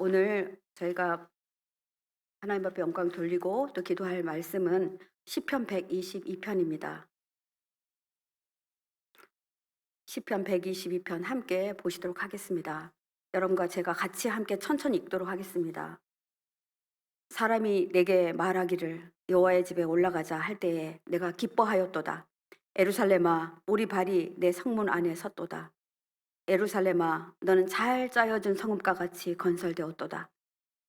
오늘 저희가 하나님 앞에 영광 돌리고 또 기도할 말씀은 시편 122편입니다. 시편 122편 함께 보시도록 하겠습니다. 여러분과 제가 같이 함께 천천히 읽도록 하겠습니다. 사람이 내게 말하기를 여호와의 집에 올라가자 할 때에 내가 기뻐하였도다. 예루살렘아 우리 발이 내 성문 안에 섰도다. 예루살렘아 너는 잘 짜여진 성읍과 같이 건설되었도다.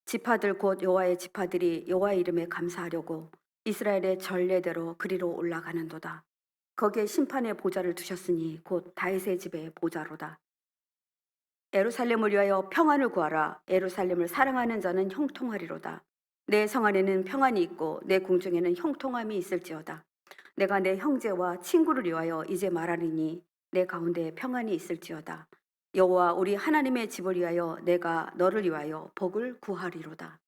지파들 곧 여호와의 지파들이 여호와의 이름에 감사하려고 이스라엘의 전례대로 그리로 올라가는도다. 거기에 심판의 보좌를 두셨으니 곧 다윗의 집의 보좌로다. 예루살렘을 위하여 평안을 구하라. 예루살렘을 사랑하는 자는 형통하리로다. 내 성 안에는 평안이 있고 내 궁중에는 형통함이 있을지어다. 내가 내 형제와 친구를 위하여 이제 말하리니 내 가운데 평안이 있을지어다. 여호와 우리 하나님의 집을 위하여 내가 너를 위하여 복을 구하리로다.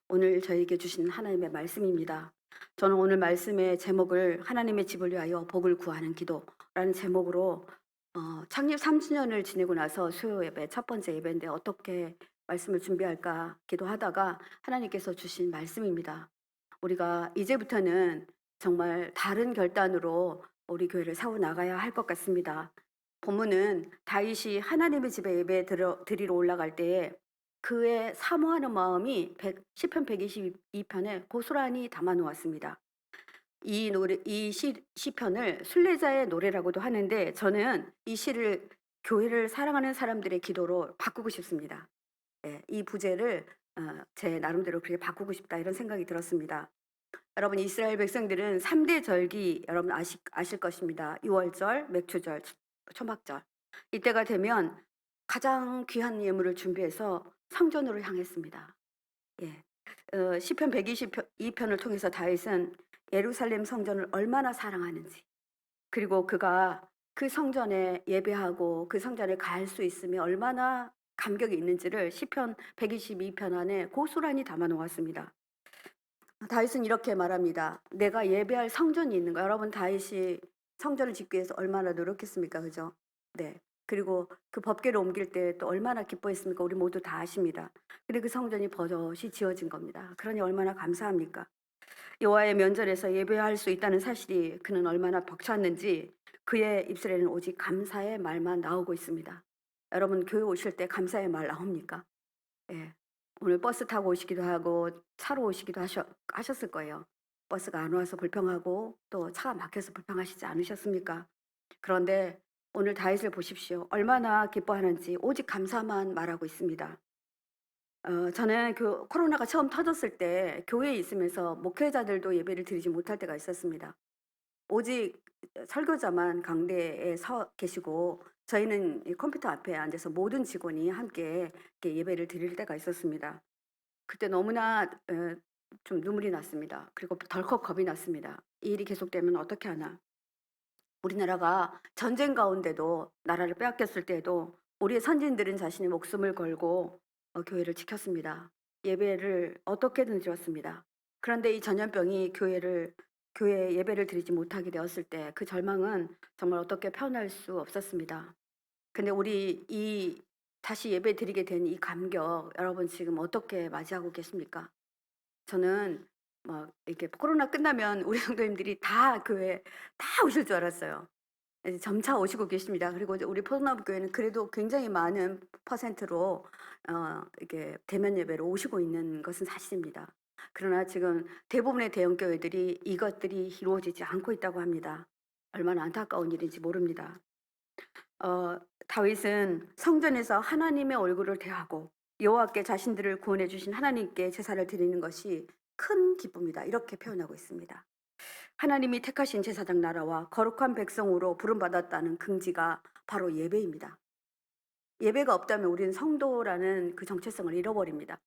오늘 저에게 주신 하나님의 말씀입니다. 저는 오늘 말씀의 제목을 하나님의 집을 위하여 복을 구하는 기도라는 제목으로 창립 3주년을 지내고 나서 수요 예배 첫 번째 예배인데 어떻게 말씀을 준비할까 기도하다가 하나님께서 주신 말씀입니다. 우리가 이제부터는 정말 다른 결단으로 우리 교회를 세워 나가야 할 것 같습니다. 본문은 다윗이 하나님의 집에 예배 드리러 올라갈 때에 그의 사모하는 마음이 시편 122편에 고스란히 담아 놓았습니다. 이 시편을 순례자의 노래라고도 하는데 저는 이 시를 교회를 사랑하는 사람들의 기도로 바꾸고 싶습니다. 예, 이 부제를 제 나름대로 그렇게 바꾸고 싶다 이런 생각이 들었습니다. 여러분 이스라엘 백성들은 3대 절기 여러분 아실 것입니다. 유월절, 맥추절, 초막절. 이때가 되면 가장 귀한 예물을 준비해서 성전으로 향했습니다. 예. 시편 122편을 통해서 다윗은 예루살렘 성전을 얼마나 사랑하는지, 그리고 그가 그 성전에 예배하고 그 성전에 갈 수 있음에 얼마나 감격이 있는지를 시편 122편 안에 고스란히 담아 놓았습니다. 다윗은 이렇게 말합니다. 내가 예배할 성전이 있는 거. 여러분 다윗이 성전을 짓기 위해서 얼마나 노력했습니까? 그죠? 네. 그리고 그 법궤를 옮길 때 또 얼마나 기뻐했습니까? 우리 모두 다 아십니다. 근데 그 성전이 버젓이 지어진 겁니다. 그러니 얼마나 감사합니까? 여호와의 면전에서 예배할 수 있다는 사실이 그는 얼마나 벅찼는지 그의 입술에는 오직 감사의 말만 나오고 있습니다. 여러분 교회 오실 때 감사의 말 나옵니까? 예. 오늘 버스 타고 오시기도 하고 차로 오시기도 하셨을 거예요. 버스가 안 와서 불평하고 또 차가 막혀서 불평하시지 않으셨습니까? 그런데 오늘 다윗을 보십시오. 얼마나 기뻐하는지 오직 감사만 말하고 있습니다. 저는 코로나가 처음 터졌을 때 교회에 있으면서 목회자들도 예배를 드리지 못할 때가 있었습니다. 오직 설교자만 강대에 서 계시고 저희는 이 컴퓨터 앞에 앉아서 모든 직원이 함께 이렇게 예배를 드릴 때가 있었습니다. 그때 너무나 좀 눈물이 났습니다. 그리고 덜컥 겁이 났습니다. 이 일이 계속되면 어떻게 하나. 우리나라가 전쟁 가운데도 나라를 빼앗겼을 때에도 우리의 선진들은 자신의 목숨을 걸고 교회를 지켰습니다. 예배를 어떻게든 드렸습니다. 그런데 이 전염병이 교회에 예배를 드리지 못하게 되었을 때 그 절망은 정말 어떻게 표현할 수 없었습니다. 근데 우리 이 다시 예배 드리게 된 이 감격 여러분 지금 어떻게 맞이하고 계십니까? 저는 막 이렇게 코로나 끝나면 우리 성도님들이 다 교회 다 오실 줄 알았어요. 이제 점차 오시고 계십니다. 그리고 이제 우리 포도나무 교회는 그래도 굉장히 많은 퍼센트로 이렇게 대면 예배로 오시고 있는 것은 사실입니다. 그러나 지금 대부분의 대형 교회들이 이것들이 이루어지지 않고 있다고 합니다. 얼마나 안타까운 일인지 모릅니다. 다윗은 성전에서 하나님의 얼굴을 대하고 여호와께 자신들을 구원해 주신 하나님께 제사를 드리는 것이 큰 기쁨이다. 이렇게 표현하고 있습니다. 하나님이 택하신 제사장 나라와 거룩한 백성으로 부름받았다는 긍지가 바로 예배입니다. 예배가 없다면 우리는 성도라는 그 정체성을 잃어버립니다.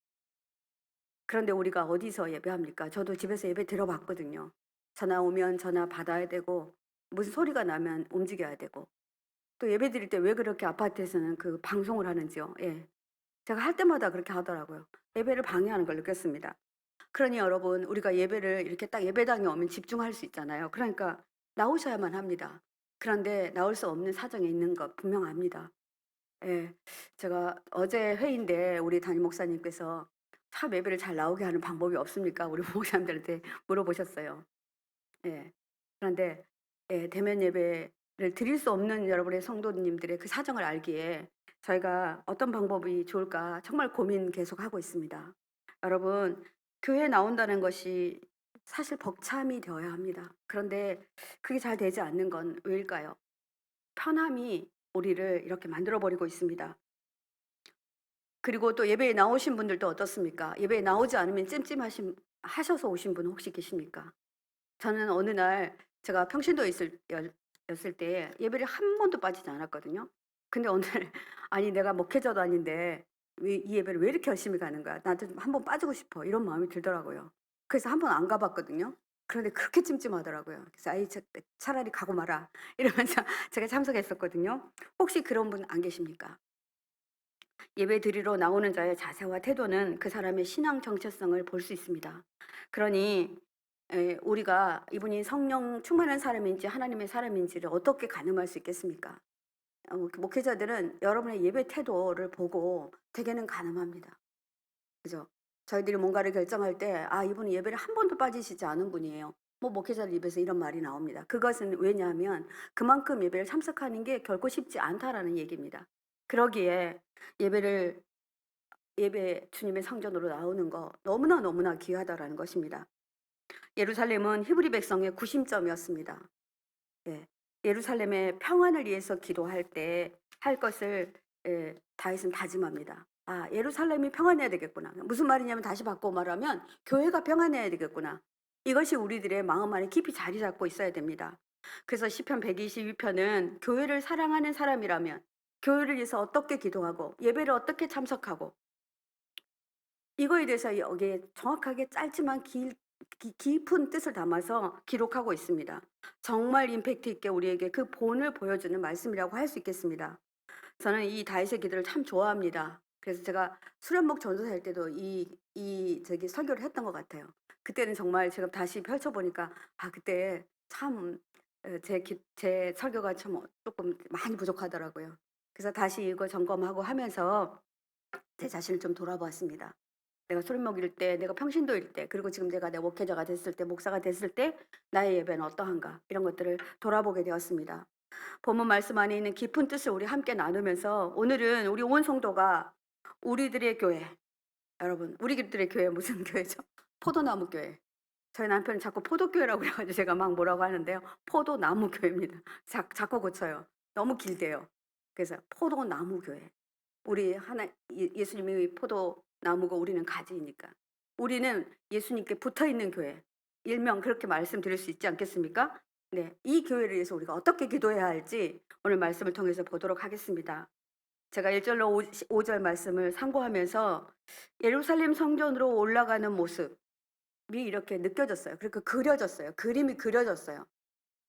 그런데 우리가 어디서 예배합니까? 저도 집에서 예배 드려봤거든요. 전화 오면 전화 받아야 되고 무슨 소리가 나면 움직여야 되고 또 예배 드릴 때 왜 그렇게 아파트에서는 그 방송을 하는지요. 예. 제가 할 때마다 그렇게 하더라고요. 예배를 방해하는 걸 느꼈습니다. 그러니 여러분 우리가 예배를 이렇게 딱 예배당에 오면 집중할 수 있잖아요. 그러니까 나오셔야만 합니다. 그런데 나올 수 없는 사정에 있는 것 분명합니다. 예. 제가 어제 회의인데 우리 담임 목사님께서 "참 예배를 잘 나오게 하는 방법이 없습니까?" 우리 목사님들한테 물어보셨어요. 예. 그런데 대면 예배를 드릴 수 없는 여러분의 성도님들의 그 사정을 알기에 저희가 어떤 방법이 좋을까 정말 고민 계속하고 있습니다. 여러분, 교회에 나온다는 것이 사실 벅참이 되어야 합니다. 그런데 그게 잘 되지 않는 건 왜일까요? 편함이 우리를 이렇게 만들어 버리고 있습니다. 그리고 또 예배에 나오신 분들도 어떻습니까? 예배에 나오지 않으면 찜찜하신 하셔서 오신 분 혹시 계십니까? 저는 어느 날 제가 평신도에 였을 때 예배를 한 번도 빠지지 않았거든요. 근데 어느 날 아니 내가 목회자도 아닌데 왜 이 예배를 왜 이렇게 열심히 가는 거야? 나도 좀 '한 번 빠지고 싶어.' 이런 마음이 들더라고요. 그래서 한 번 안 가 봤거든요. 그런데 그렇게 찜찜하더라고요. 그래서 '아이 차라리 가고 마라.' 이러면서 제가 참석했었거든요. 혹시 그런 분 안 계십니까? 예배 드리러 나오는 자의 자세와 태도는 그 사람의 신앙 정체성을 볼 수 있습니다. 그러니 우리가 이분이 성령 충만한 사람인지 하나님의 사람인지를 어떻게 가늠할 수 있겠습니까? 그 목회자들은 여러분의 예배 태도를 보고 대개는 가늠합니다. 그죠? 저희들이 뭔가를 결정할 때 이분은 예배를 한 번도 빠지시지 않은 분이에요. 뭐 목회자들 입에서 이런 말이 나옵니다. 그것은 왜냐하면 그만큼 예배를 참석하는 게 결코 쉽지 않다라는 얘기입니다. 그러기에 예배를 예배 주님의 성전으로 나오는 거 너무나 너무나 귀하다라는 것입니다. 예루살렘은 히브리 백성의 구심점이었습니다. 예. 예루살렘의 평안을 위해서 기도할 때 할 것을 다윗은 다짐합니다. '아 예루살렘이 평안해야 되겠구나.' 무슨 말이냐면 다시 바꿔 말하면 '교회가 평안해야 되겠구나.' 이것이 우리들의 마음 안에 깊이 자리 잡고 있어야 됩니다. 그래서 시편 122 편은 교회를 사랑하는 사람이라면 교회를 위해서 어떻게 기도하고 예배를 어떻게 참석하고 이거에 대해서 여기에 정확하게 짧지만 깊은 뜻을 담아서 기록하고 있습니다. 정말 임팩트 있게 우리에게 그 본을 보여주는 말씀이라고 할 수 있겠습니다. 저는 이 다윗의 기도를 참 좋아합니다. 그래서 제가 수련목 전도사 할 때도 저기 설교를 했던 것 같아요. 그때는 정말 제가 다시 펼쳐 보니까 그때 참 제 설교가 참 조금 많이 부족하더라고요. 그래서 다시 이거 점검하고 하면서 제 자신을 좀 돌아보았습니다. 내가 술 먹일 때, 내가 평신도일 때, 그리고 지금 내가 목회자가 됐을 때, 목사가 됐을 때 나의 예배는 어떠한가 이런 것들을 돌아보게 되었습니다. 본문 말씀 안에 있는 깊은 뜻을 우리 함께 나누면서 오늘은 우리 온 성도가 우리들의 교회, 여러분 우리들의 교회 무슨 교회죠? 포도나무 교회. 저희 남편은 자꾸 포도교회라고 그래가지고 제가 막 뭐라고 하는데요. 포도나무 교회입니다. 자꾸 고쳐요. 너무 길대요. 그래서 포도나무 교회. 우리 하나 예수님이 포도나무고 우리는 가지이니까. 우리는 예수님께 붙어 있는 교회. 일명 그렇게 말씀드릴 수 있지 않겠습니까? 네. 이 교회를 위해서 우리가 어떻게 기도해야 할지 오늘 말씀을 통해서 보도록 하겠습니다. 제가 1 절로 5절 말씀을 상고하면서 예루살렘 성전으로 올라가는 모습이 이렇게 느껴졌어요. 그리고 그려졌어요. 그림이 그려졌어요.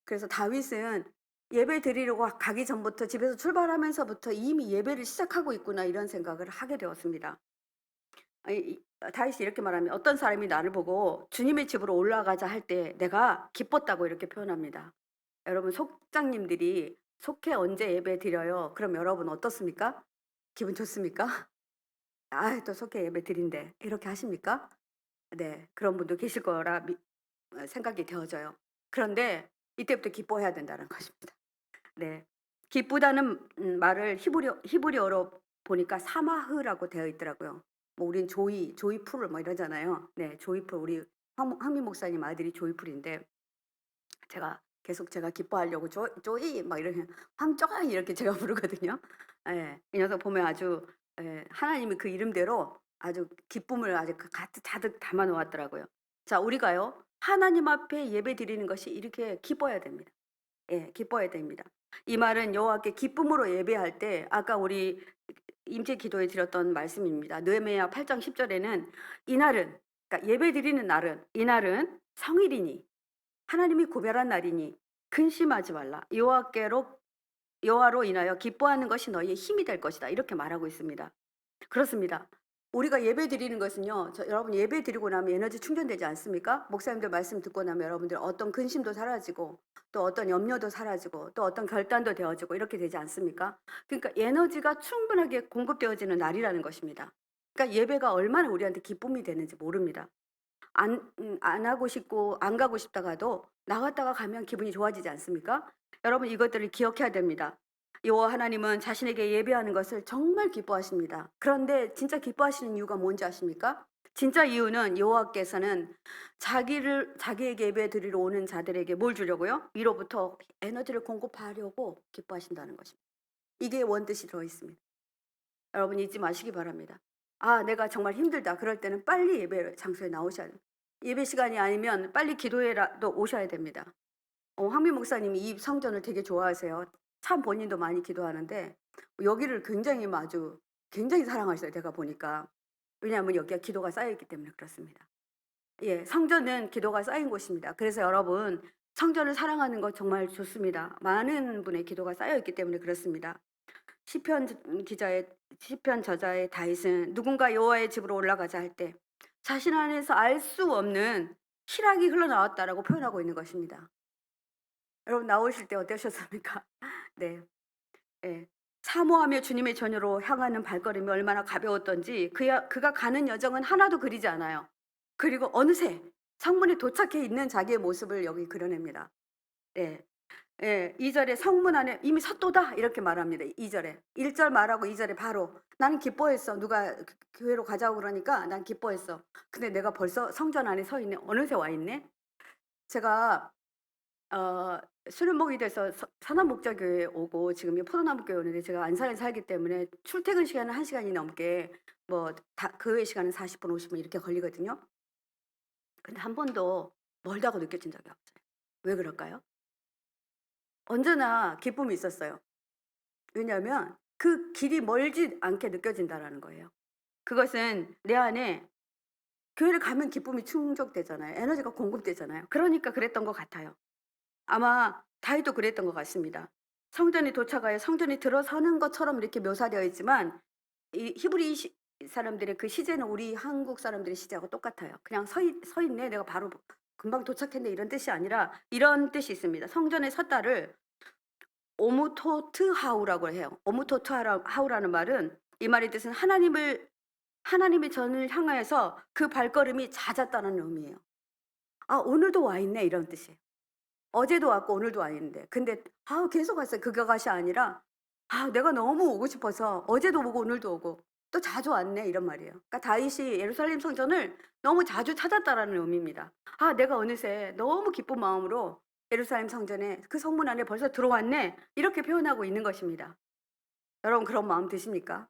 그래서 다윗은 예배 드리려고 가기 전부터 집에서 출발하면서부터 이미 예배를 시작하고 있구나 이런 생각을 하게 되었습니다. 다윗이 이렇게 말합니다. 어떤 사람이 나를 보고 주님의 집으로 올라가자 할 때 내가 기뻤다고 이렇게 표현합니다. 여러분 속장님들이 속해 언제 예배 드려요? 그럼 여러분 어떻습니까? 기분 좋습니까? 또 속해 예배 드린대. 이렇게 하십니까? 네. 그런 분도 계실 거라 생각이 되어져요. 그런데 이때부터 기뻐해야 된다는 것입니다. 네. 기쁘다는 말을 히브리어로 보니까 사마흐라고 되어 있더라고요. 뭐 우린 조이풀 뭐 이러잖아요. 네. 조이풀 우리 황미 목사님 아들이 조이풀인데 제가 기뻐하려고 조이 막 이러면 황쪼이 이렇게 제가 부르거든요. 예. 이 녀석 보면 아주 하나님이 그 이름대로 아주 기쁨을 아주 가득 담아 놓았더라고요. 자 우리가요. 하나님 앞에 예배드리는 것이 이렇게 기뻐야 됩니다. 예. 기뻐야 됩니다. 이 말은 여호와께 기쁨으로 예배할 때 아까 우리 임재 기도에 드렸던 말씀입니다. 느헤미야 8장 10 절에는 이날은 그러니까 예배드리는 날은 이날은 성일이니 하나님이 구별한 날이니 근심하지 말라. 여호와로 인하여 기뻐하는 것이 너희의 힘이 될 것이다. 이렇게 말하고 있습니다. 그렇습니다. 우리가 예배 드리는 것은요. 여러분 예배 드리고 나면 에너지 충전되지 않습니까? 목사님들 말씀 듣고 나면 여러분들 어떤 근심도 사라지고 또 어떤 염려도 사라지고 또 어떤 결단도 되어지고 이렇게 되지 않습니까? 그러니까 에너지가 충분하게 공급되어지는 날이라는 것입니다. 그러니까 예배가 얼마나 우리한테 기쁨이 되는지 모릅니다. 안 하고 싶고 안 가고 싶다가도 나갔다가 가면 기분이 좋아지지 않습니까? 여러분 이것들을 기억해야 됩니다. 여호와 하나님은 자신에게 예배하는 것을 정말 기뻐하십니다. 그런데 진짜 기뻐하시는 이유가 뭔지 아십니까? 진짜 이유는 여호와께서는 자기에게 예배 드리러 오는 자들에게 뭘 주려고요? 위로부터 에너지를 공급하려고 기뻐하신다는 것입니다. 이게 원뜻이 들어 있습니다. 여러분 잊지 마시기 바랍니다. 아, 내가 정말 힘들다. 그럴 때는 빨리 예배 장소에 나오셔야 돼요. 예배 시간이 아니면 빨리 기도회라도 오셔야 됩니다. 황미 목사님이 이 성전을 되게 좋아하세요. 참 본인도 많이 기도하는데 여기를 굉장히 아주 굉장히 사랑하셔요. 제가 보니까. 왜냐하면 여기가 기도가 쌓여 있기 때문에 그렇습니다. 예, 성전은 기도가 쌓인 곳입니다. 그래서 여러분 성전을 사랑하는 것 정말 좋습니다. 많은 분의 기도가 쌓여 있기 때문에 그렇습니다. 시편 저자의 다윗은 누군가 여호와의 집으로 올라가자 할 때 자신 안에서 알 수 없는 희락이 흘러나왔다라고 표현하고 있는 것입니다. 여러분 나오실 때 어떠셨습니까? 네. 예. 사모하며 주님의 전유로 향하는 발걸음이 얼마나 가벼웠던지 그가 가는 여정은 하나도 그리지 않아요. 그리고 어느새 성문에 도착해 있는 자기의 모습을 여기 그려냅니다. 예. 예. 2 절에 성문 안에 이미 섰도다 이렇게 말합니다. 2 절에. 1절 말하고 2 절에 바로 나는 기뻐했어. 누가 교회로 가자고 그러니까 난 기뻐했어. 근데 내가 벌써 성전 안에 서 있네. 어느새 와 있네. 제가 어 수련목이 돼서 산업목자교회에 오고 지금 포도나무 교회 오는데 제가 안산에 살기 때문에 출퇴근 시간은 1 시간이 넘게 뭐 그 외 시간은 40분 50분 이렇게 걸리거든요. 근데 한 번도 멀다고 느껴진 적이 없어요. 왜 그럴까요? 언제나 기쁨이 있었어요. 왜냐하면 그 길이 멀지 않게 느껴진다라는 거예요. 그것은 내 안에 교회를 가면 기쁨이 충족되잖아요. 에너지가 공급되잖아요. 그러니까 그랬던 것 같아요. 아마 다윗도 그랬던 것 같습니다. 성전에 도착하여 성전에 들어서는 것처럼 이렇게 묘사되어 있지만 이 히브리 사람들의 그 시제는 우리 한국 사람들의 시제하고 똑같아요. 그냥 서 있네. 내가 바로 금방 도착했네. 이런 뜻이 아니라 이런 뜻이 있습니다. 성전에 섰다를 오무토트하우라고 해요. 오무토트하우라는 말은 이 말의 뜻은 하나님의 전을 향하여서 그 발걸음이 잦았다는 의미예요. 아, 오늘도 와 있네 이런 뜻이에요. 어제도 왔고 오늘도 와 있는데 근데 계속 왔어요. 그것이 아니라 내가 너무 오고 싶어서 어제도 오고 오늘도 오고 또 자주 왔네 이런 말이에요. 그러니까 다윗이 예루살렘 성전을 너무 자주 찾았다라는 의미입니다. 내가 어느새 너무 기쁜 마음으로 예루살렘 성전에 그 성문 안에 벌써 들어왔네 이렇게 표현하고 있는 것입니다. 여러분 그런 마음 드십니까?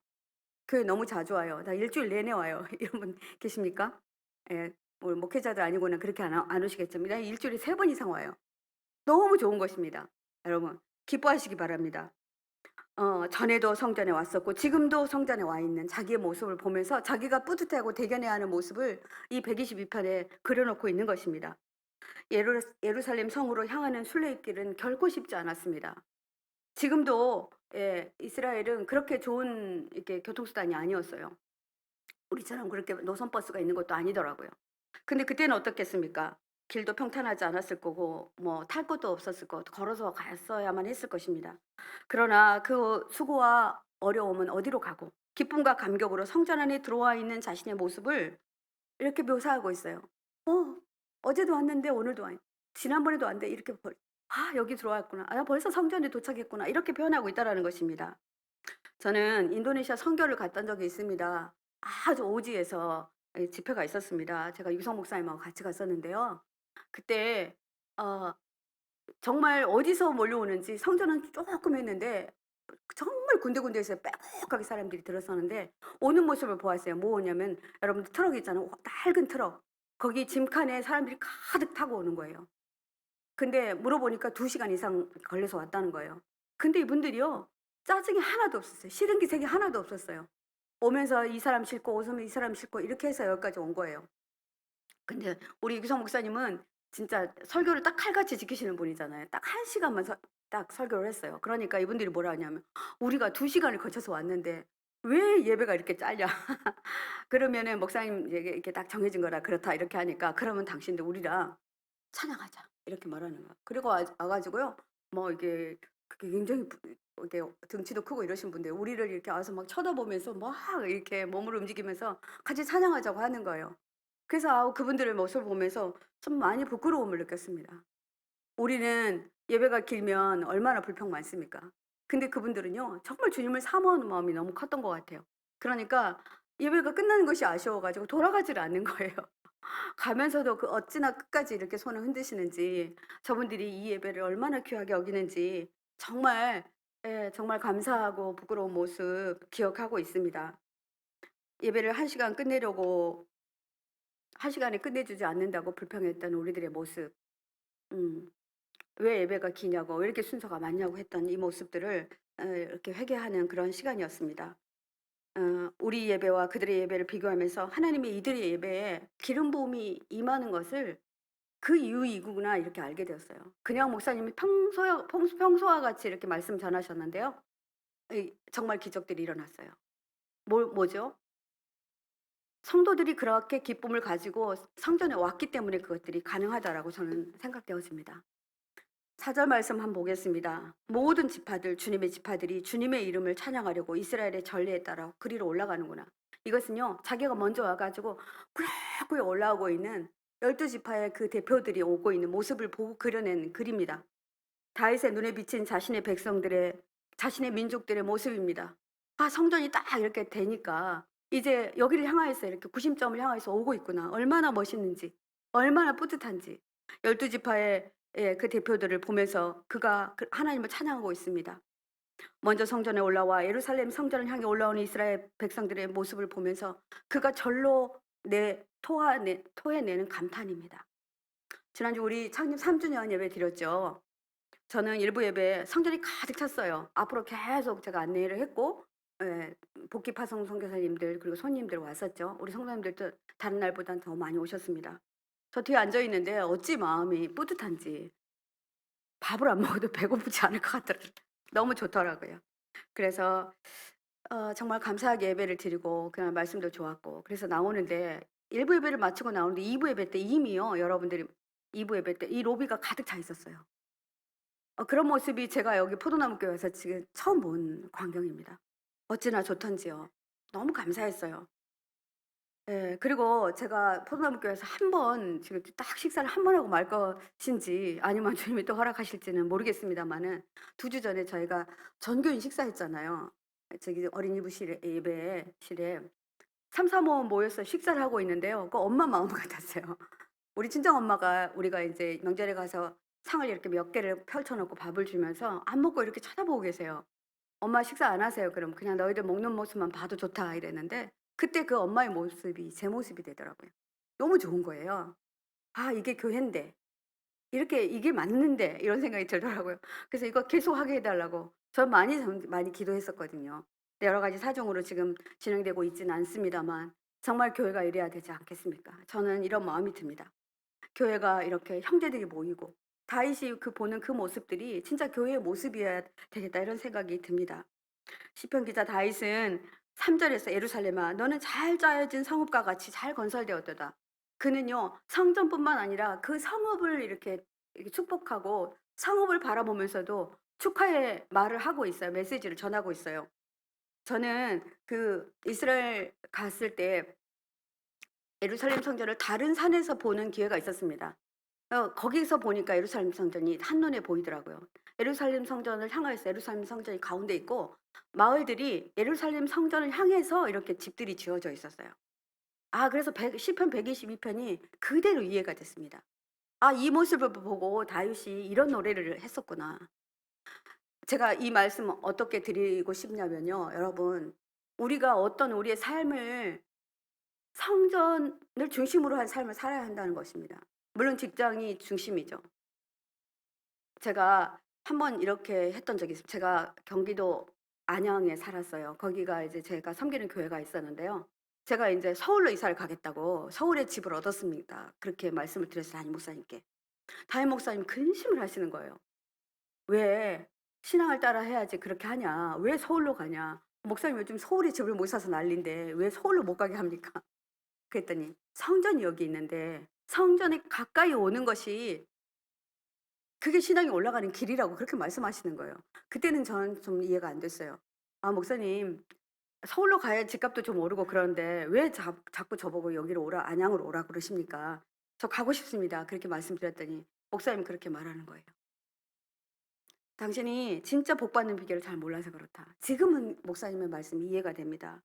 교회 너무 자주 와요. 나 일주일 내내 와요. 이런 분 계십니까? 예. 우리 목회자들 아니고는 그렇게 안 오시겠지만 나 일주일에 3번 이상 와요. 너무 좋은 것입니다. 여러분 기뻐하시기 바랍니다. 전에도 성전에 왔었고 지금도 성전에 와 있는 자기의 모습을 보면서 자기가 뿌듯해하고 대견해하는 모습을 이 122편에 그려놓고 있는 것입니다. 예루살렘 성으로 향하는 순례길은 결코 쉽지 않았습니다. 지금도 이스라엘은 그렇게 좋은 이렇게 교통수단이 아니었어요. 우리처럼 그렇게 노선버스가 있는 것도 아니더라고요. 근데 그때는 어떻겠습니까? 길도 평탄하지 않았을 거고 뭐 탈 것도 없었을 거고 걸어서 갔어야만 했을 것입니다. 그러나 그 수고와 어려움은 어디로 가고 기쁨과 감격으로 성전 안에 들어와 있는 자신의 모습을 이렇게 묘사하고 있어요. 어제도 왔는데 오늘도 지난번에도 왔는데 이렇게 여기 들어왔구나. 나 벌써 성전에 도착했구나. 이렇게 표현하고 있다라는 것입니다. 저는 인도네시아 선교를 갔던 적이 있습니다. 아주 오지에서 집회가 있었습니다. 제가 유성 목사님하고 같이 갔었는데요. 그때 어 정말 어디서 몰려오는지 성전은 조금 했는데 정말 군데군데에서 빼곡하게 사람들이 들어서는데 오는 모습을 보았어요. 뭐 오냐면 여러분들 트럭 있잖아요. 낡은 트럭. 거기 짐칸에 사람들이 가득 타고 오는 거예요. 근데 물어보니까 2 시간 이상 걸려서 왔다는 거예요. 근데 이분들이요. 짜증이 하나도 없었어요. 싫은 기색이 하나도 없었어요. 오면서 이 사람 싫고 오면 이 사람 싫고 이렇게 해서 여기까지 온 거예요. 근데 우리 유기성 목사님은 진짜 설교를 딱 칼같이 지키시는 분이잖아요. 딱 1 시간만 딱 설교를 했어요. 그러니까 이분들이 뭐라 하냐면 "우리가 2 시간을 거쳐서 왔는데 왜 예배가 이렇게 잘려?" 그러면은 목사님 얘기 이렇게 딱 정해진 거라 "그렇다." 이렇게 하니까 "그러면 당신들 우리랑 찬양하자." 이렇게 말하는 거야. 그리고 와 가지고요. 뭐 이게 그게 굉장히 이렇게 등치도 크고 이러신 분들 우리를 이렇게 와서 막 쳐다보면서 막 이렇게 몸을 움직이면서 같이 찬양하자고 하는 거예요. 그래서 그분들의 모습을 보면서 좀 많이 부끄러움을 느꼈습니다. 우리는 예배가 길면 얼마나 불평 많습니까? 근데 그분들은요, 정말 주님을 사모하는 마음이 너무 컸던 것 같아요. 그러니까 예배가 끝나는 것이 아쉬워 가지고 돌아가지를 않는 거예요. 가면서도 그 어찌나 끝까지 이렇게 손을 흔드시는지, 저분들이 이 예배를 얼마나 귀하게 여기는지 정말, 예, 정말 감사하고 부끄러운 모습 기억하고 있습니다. 예배를 1시간 끝내려고 1시간에 끝내주지 않는다고 불평했던 우리들의 모습. 음. 왜 예배가 기냐고 왜 이렇게 순서가 많냐고 했던 이 모습들을 이렇게 회개하는 그런 시간이었습니다. 우리 예배와 그들의 예배를 비교하면서 하나님의 이들의 예배에 기름 부음이 임하는 것을 그 이유이구나 이렇게 알게 되었어요. 그냥 목사님이 평소와 같이 이렇게 말씀 전하셨는데요. 정말 기적들이 일어났어요. 뭐죠? 성도들이 그렇게 기쁨을 가지고 성전에 왔기 때문에 그것들이 가능하다라고 저는 생각되어집니다. 4절 말씀 한번 보겠습니다. 모든 지파들 주님의 지파들이 주님의 이름을 찬양하려고 이스라엘의 전례에 따라 그리로 올라가는구나. 이것은요. 자기가 먼저 와 가지고 꾸역꾸역 올라오고 있는 12지파의 그 대표들이 오고 있는 모습을 보고 그려낸 글입니다. 다윗의 눈에 비친 자신의 백성들의 자신의 민족들의 모습입니다. 성전이 딱 이렇게 되니까 이제 여기를 향하여서 이렇게 구심점을 향해서 오고 있구나. 얼마나 멋있는지, 얼마나 뿌듯한지. 12지파의 그 대표들을 보면서 그가 하나님을 찬양하고 있습니다. 먼저 성전에 올라와 예루살렘 성전을 향해 올라오는 이스라엘 백성들의 모습을 보면서 그가 절로 토해내는 감탄입니다. 지난주 우리 창립 3주년 예배 드렸죠. 저는 일부 예배 성전이 가득 찼어요. 앞으로 계속 제가 안내를 했고, 예, 복귀 파송 선교사님들 그리고 손님들 왔었죠. 우리 성도님들도 다른 날보단 더 많이 오셨습니다. 저 뒤에 앉아 있는데 어찌 마음이 뿌듯한지 밥을 안 먹어도 배고프지 않을 것 같더라고요. 너무 좋더라고요. 그래서 정말 감사하게 예배를 드리고 그날 말씀도 좋았고 그래서 나오는데 1부 예배를 마치고 나오는데 2부 예배 때 이미요 여러분들이 2부 예배 때 이 로비가 가득 차 있었어요. 그런 모습이 제가 여기 포도나무 교회에서 지금 처음 본 광경입니다. 어찌나 좋던지요. 너무 감사했어요. 예. 그리고 제가 포도나무 교회에서 한 번 지금 딱 식사를 한 번 하고 말 것인지 아니면 주님이 또 허락하실지는 모르겠습니다마는 2주 전에 저희가 전교인 식사했잖아요. 저기 어린이부실 예배실에 3-4모 모여서 식사를 하고 있는데요. 그 엄마 마음 같았어요. 우리 친정엄마가 우리가 인제 명절에 가서 상을 이렇게 몇 개를 펼쳐 놓고 밥을 주면서 안 먹고 이렇게 쳐다보고 계세요. "엄마 식사 안 하세요." 그럼 "그냥 너희들 먹는 모습만 봐도 좋다." 이랬는데 그때 그 엄마의 모습이 제 모습이 되더라고요. 너무 좋은 거예요. '아 이게 교회인데. 이렇게 이게 맞는데.' 이런 생각이 들더라고요. 그래서 이거 계속하게 해 달라고 전 많이 기도했었거든요. 근데 여러 가지 사정으로 지금 진행되고 있지는 않습니다만 정말 교회가 이래야 되지 않겠습니까? 저는 이런 마음이 듭니다. 교회가 이렇게 형제들이 모이고 다윗이 보는 그 모습들이 '진짜 교회의 모습이어야 되겠다.' 이런 생각이 듭니다. 시편 기자 다윗은 3 절에서 "예루살렘아 너는 잘 짜여진 성읍과 같이 잘 건설되었도다." 그는요 성전뿐만 아니라 그 성읍을 이렇게 축복하고 성읍을 바라보면서도 축하의 말을 하고 있어요. 메시지를 전하고 있어요. 저는 그 이스라엘 갔을 때 예루살렘 성전을 다른 산에서 보는 기회가 있었습니다. 거기서 보니까 예루살렘 성전이 한눈에 보이더라고요. 예루살렘 성전을 향하여서 예루살렘 성전이 가운데 있고 마을들이 예루살렘 성전을 향해서 이렇게 집들이 지어져 있었어요. 그래서 시편 122 편이 그대로 이해가 됐습니다. 이 모습을 보고 다윗이 이런 노래를 했었구나. 제가 이 말씀 어떻게 드리고 싶냐면요. 여러분, 우리가 어떤 우리의 삶을 성전을 중심으로 한 삶을 살아야 한다는 것입니다. 물론 직장이 중심이죠. 제가 한번 이렇게 했던 적이 있어요. 제가 경기도 안양에 살았어요. 거기가 이제 제가 섬기는 교회가 있었는데요. 제가 인제 서울로 이사를 가겠다고 서울에 집을 얻었습니다. 그렇게 말씀을 드렸어요, 담임 목사님께. 담임 목사님이 근심을 하시는 거예요. "왜 신앙을 따라 해야지 그렇게 하냐. 왜 서울로 가냐. 목사님 요즘 서울에 집을 못 사서 난리인데 왜 서울로 못 가게 합니까? 그랬더니 성전이 여기 있는데 성전에 가까이 오는 것이 그게 신앙이 올라가는 길이라고 그렇게 말씀하시는 거예요. 그때는 저는 좀 이해가 안 됐어요. 아 목사님 서울로 가야 집값도 좀 오르고 그러는데 왜 자꾸 저보고 여기로 오라 안양으로 오라 그러십니까? 저 가고 싶습니다. 그렇게 말씀드렸더니 목사님이 그렇게 말하는 거예요. 당신이 진짜 복 받는 비결을 잘 몰라서 그렇다. 지금은 목사님의 말씀이 이해가 됩니다.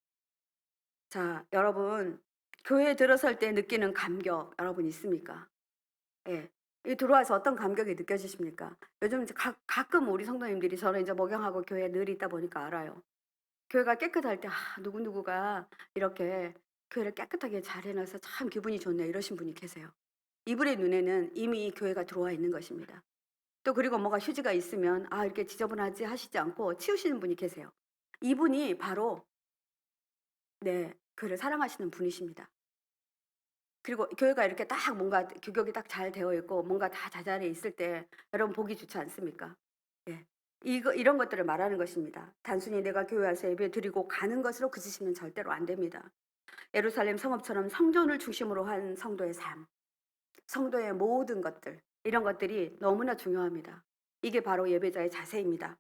자, 여러분 교회에 들어설 때 느끼는 감격 여러분 있습니까? 예. 이 들어와서 어떤 감격이 느껴지십니까? 요즘 이제 가끔 우리 성도님들이 저는 이제 목양하고 교회에 늘 있다 보니까 알아요. 교회가 깨끗할 때 '아 누구누구가 이렇게 교회를 깨끗하게 잘 해 놔서 참 기분이 좋네.' 이러신 분이 계세요. 이분의 눈에는 이미 교회가 들어와 있는 것입니다. 또 그리고 뭐가 휴지가 있으면 '아 이렇게 지저분하지.' 하시지 않고 치우시는 분이 계세요. 이분이 바로 네 교회를 사랑하시는 분이십니다. 그리고 교회가 이렇게 딱 뭔가 규격이 딱 잘 되어 있고 뭔가 다 자잘해 있을 때 여러분 보기 좋지 않습니까? 예. 이런 것들을 말하는 것입니다. 단순히 내가 교회 와서 예배 드리고 가는 것으로 그치시면 절대로 안 됩니다. 예루살렘 성읍처럼 성전을 중심으로 한 성도의 삶, 성도의 모든 것들, 이런 것들이 너무나 중요합니다. 이게 바로 예배자의 자세입니다.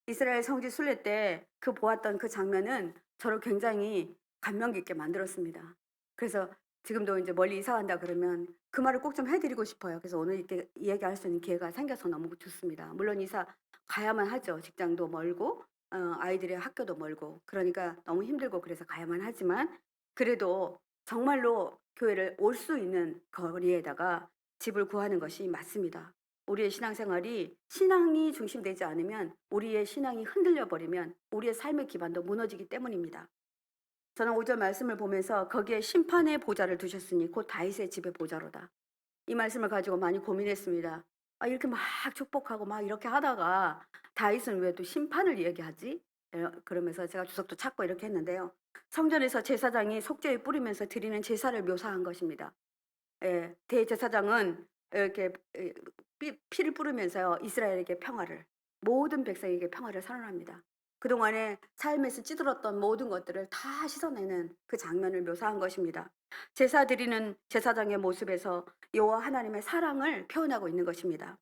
이스라엘 성지 순례 때 그 보았던 그 장면은 저를 굉장히 감명 깊게 만들었습니다. 그래서 지금도 이제 멀리 이사 간다 그러면 그 말을 꼭 좀 해 드리고 싶어요. 그래서 오늘 이렇게 이야기할 수 있는 기회가 생겨서 너무 좋습니다. 물론 이사 가야만 하죠. 직장도 멀고 아이들의 학교도 멀고 그러니까 너무 힘들고 그래서 가야만 하지만 그래도 정말로 교회를 올 수 있는 거리에다가 집을 구하는 것이 맞습니다. 우리의 신앙생활이 신앙이 중심되지 않으면 우리의 신앙이 흔들려 버리면 우리의 삶의 기반도 무너지기 때문입니다. 저는 5절 말씀을 보면서 거기에 심판의 보좌를 두셨으니 곧 다윗의 집의 보좌로다. 이 말씀을 가지고 많이 고민했습니다. 아 이렇게 막 축복하고 막 이렇게 하다가 다윗은 왜 또 심판을 얘기하지? 그러면서 제가 주석도 찾고 이렇게 했는데요. 성전에서 제사장이 속죄에 뿌리면서 드리는 제사를 묘사한 것입니다. 예. 대제사장은 이렇게 피를 뿌리면서요. 이스라엘에게 평화를 모든 백성에게 평화를 선언합니다. 그동안에 삶에서 찌들었던 모든 것들을 다 씻어내는 그 장면을 묘사한 것입니다. 제사 드리는 제사장의 모습에서 여호와 하나님의 사랑을 표현하고 있는 것입니다.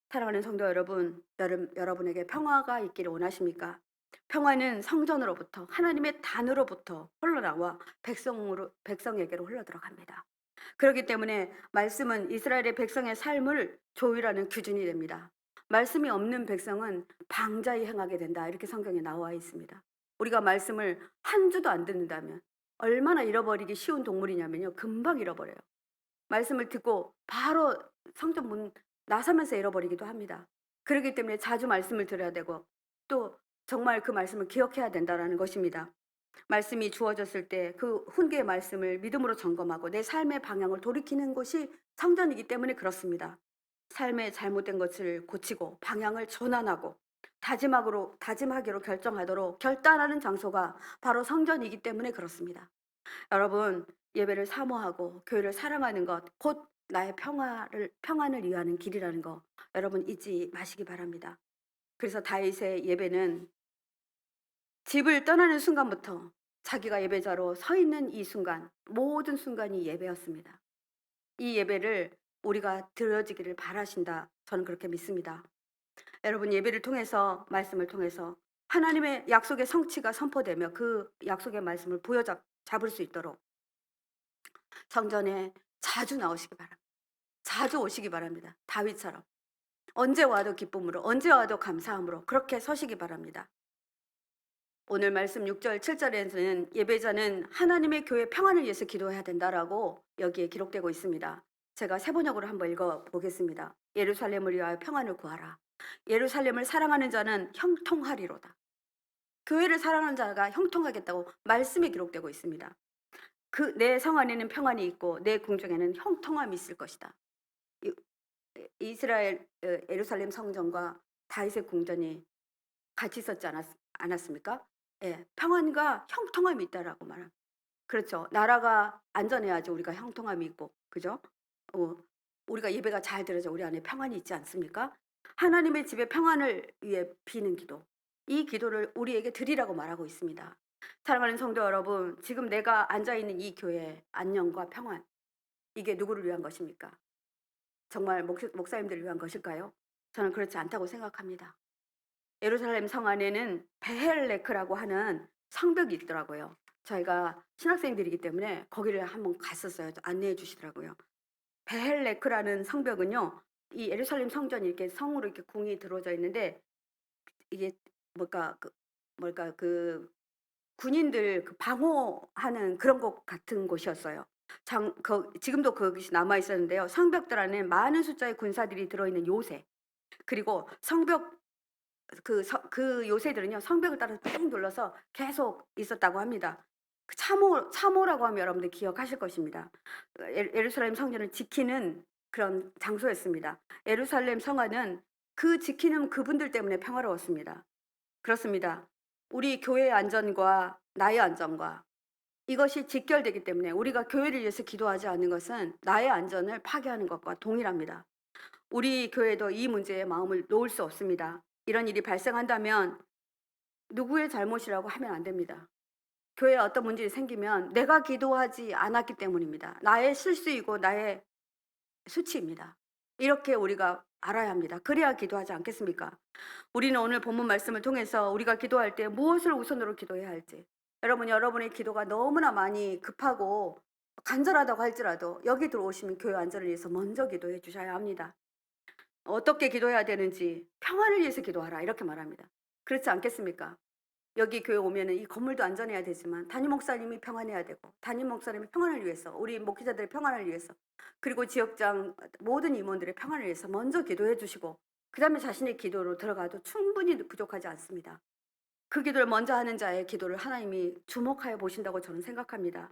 사랑하는 성도 여러분, 여러분에게 평화가 있기를 원하십니까? 평화는 성전으로부터 하나님의 단으로부터 흘러나와 백성에게로 흘러들어갑니다. 그렇기 때문에 말씀은 이스라엘의 백성의 삶을 조율하는 기준이 됩니다. 말씀이 없는 백성은 방자히 행하게 된다. 이렇게 성경에 나와 있습니다. 우리가 말씀을 한 주도 안 듣는다면 얼마나 잃어버리기 쉬운 동물이냐면요. 금방 잃어버려요. 말씀을 듣고 바로 성전 문 나서면서 잃어버리기도 합니다. 그렇기 때문에 자주 말씀을 들어야 되고 또 정말 그 말씀을 기억해야 된다라는 것입니다. 말씀이 주어졌을 때 그 훈계의 말씀을 믿음으로 점검하고 내 삶의 방향을 돌이키는 곳이 성전이기 때문에 그렇습니다. 삶의 잘못된 것을 고치고 방향을 전환하고 다짐하기로 결정하도록 결단하는 장소가 바로 성전이기 때문에 그렇습니다. 여러분 예배를 사모하고 교회를 사랑하는 것 곧 나의 평안을 위하는 길이라는 거 여러분 잊지 마시기 바랍니다. 그래서 다윗의 예배는 집을 떠나는 순간부터 자기가 예배자로 서 있는 이 순간 모든 순간이 예배였습니다. 이 예배를 우리가 드려지기를 바라신다. 저는 그렇게 믿습니다. 여러분 예배를 통해서 말씀을 통해서 하나님의 약속의 성취가 선포되며 그 약속의 말씀을 잡을 수 있도록 성전에 자주 나오시기 바랍니다. 자주 오시기 바랍니다. 다윗처럼 언제 와도 기쁨으로 언제 와도 감사함으로 그렇게 서시기 바랍니다. 오늘 말씀 6절 7절에는 예배자는 하나님의 교회 평안을 위해서 기도해야 된다라고 여기에 기록되고 있습니다. 제가 세 번역으로 한번 읽어 보겠습니다. 예루살렘을 위하여 평안을 구하라. 예루살렘을 사랑하는 자는 형통하리로다. 교회를 사랑하는 자가 형통하겠다고 말씀에 기록되고 있습니다. 그 내 성 안에는 평안이 있고 내 궁중에는 형통함이 있을 것이다. 이 이스라엘 예루살렘 성전과 다윗의 궁전이 같이 있었지 않았습니까? 예. 평안과 형통함이 있다라고 말합니다. 그렇죠. 나라가 안전해야지 우리가 형통함이 있고. 그죠? 어 우리가 예배가 잘 드려져 우리 안에 평안이 있지 않습니까? 하나님의 집에 평안을 위해 비는 기도. 이 기도를 우리에게 드리라고 말하고 있습니다. 사랑하는 성도 여러분, 지금 내가 앉아 있는 이 교회의 안녕과 평안, 이게 누구를 위한 것입니까? 정말 목사님들을 위한 것일까요? 저는 그렇지 않다고 생각합니다. 예루살렘 성 안에는 베헬레크라고 하는 성벽이 있더라고요. 저희가 신학생들이기 때문에 거기를 한번 갔었어요. 안내해 주시더라고요. 베헬레크라는 성벽은요, 이 예루살렘 성전이 이렇게 성으로 이렇게 궁이 들어져 있는데, 이게 뭘까 그 군인들 그 방어하는 그런 것 같은 곳이었어요. 지금도 그것이 남아 있었는데요. 성벽들 안에 많은 숫자의 군사들이 들어있는 요새, 그리고 성벽 그 요새들은요, 성벽을 따라서 쭉 둘러서 계속 있었다고 합니다. 그 참호라고 하면 여러분들 기억하실 것입니다. 예루살렘 성전을 지키는 그런 장소였습니다. 예루살렘 성안은 그 지키는 그분들 때문에 평화로웠습니다. 그렇습니다. 우리 교회의 안전과 나의 안전과 이것이 직결되기 때문에 우리가 교회를 위해서 기도하지 않는 것은 나의 안전을 파괴하는 것과 동일합니다. 우리 교회도 이 문제에 마음을 놓을 수 없습니다. 이런 일이 발생한다면 누구의 잘못이라고 하면 안 됩니다. 교회에 어떤 문제가 생기면 내가 기도하지 않았기 때문입니다. 나의 실수이고 나의 수치입니다. 이렇게 우리가 알아야 합니다. 그래야 기도하지 않겠습니까? 우리는 오늘 본문 말씀을 통해서 우리가 기도할 때 무엇을 우선으로 기도해야 할지, 여러분의 기도가 너무나 많이 급하고 간절하다고 할지라도 여기 들어오시면 교회 안전을 위해서 먼저 기도해 주셔야 합니다. 어떻게 기도해야 되는지, 평안을 위해서 기도하라 이렇게 말합니다. 그렇지 않겠습니까? 여기 교회 오면은 이 건물도 안전해야 되지만 담임 목사님이 평안해야 되고, 담임 목사님의 평안을 위해서, 우리 목회자들의 평안을 위해서, 그리고 지역장 모든 임원들의 평안을 위해서 먼저 기도해 주시고 그다음에 자신의 기도로 들어가도 충분히 부족하지 않습니다. 그 기도를 먼저 하는 자의 기도를 하나님이 주목하여 보신다고 저는 생각합니다.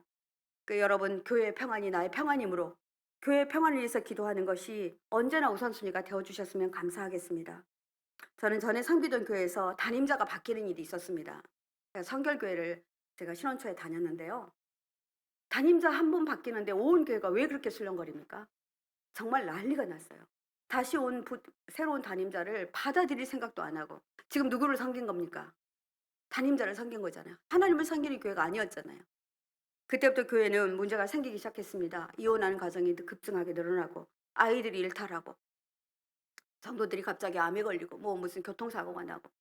여러분, 교회의 평안이 나의 평안이므로 교회의 평안을 위해서 기도하는 것이 언제나 우선순위가 되어 주셨으면 감사하겠습니다. 저는 전에 섬기던 교회에서 담임자가 바뀌는 일이 있었습니다. 성결교회를 제가 신혼초에 다녔는데요. 담임자 한 분 바뀌는데 온 교회가 왜 그렇게 술렁거립니까? 정말 난리가 났어요. 다시 온 새로운 담임자를 받아들일 생각도 안 하고, 지금 누구를 섬긴 겁니까? 담임자를 섬긴 거잖아요. 하나님을 섬기는 교회가 아니었잖아요. 그때부터 교회는 문제가 생기기 시작했습니다. 이혼하는 가정이 급증하게 늘어나고, 아이들이 일탈하고, 성도들이 갑자기 암에 걸리고, 뭐 무슨 교통사고가 나고,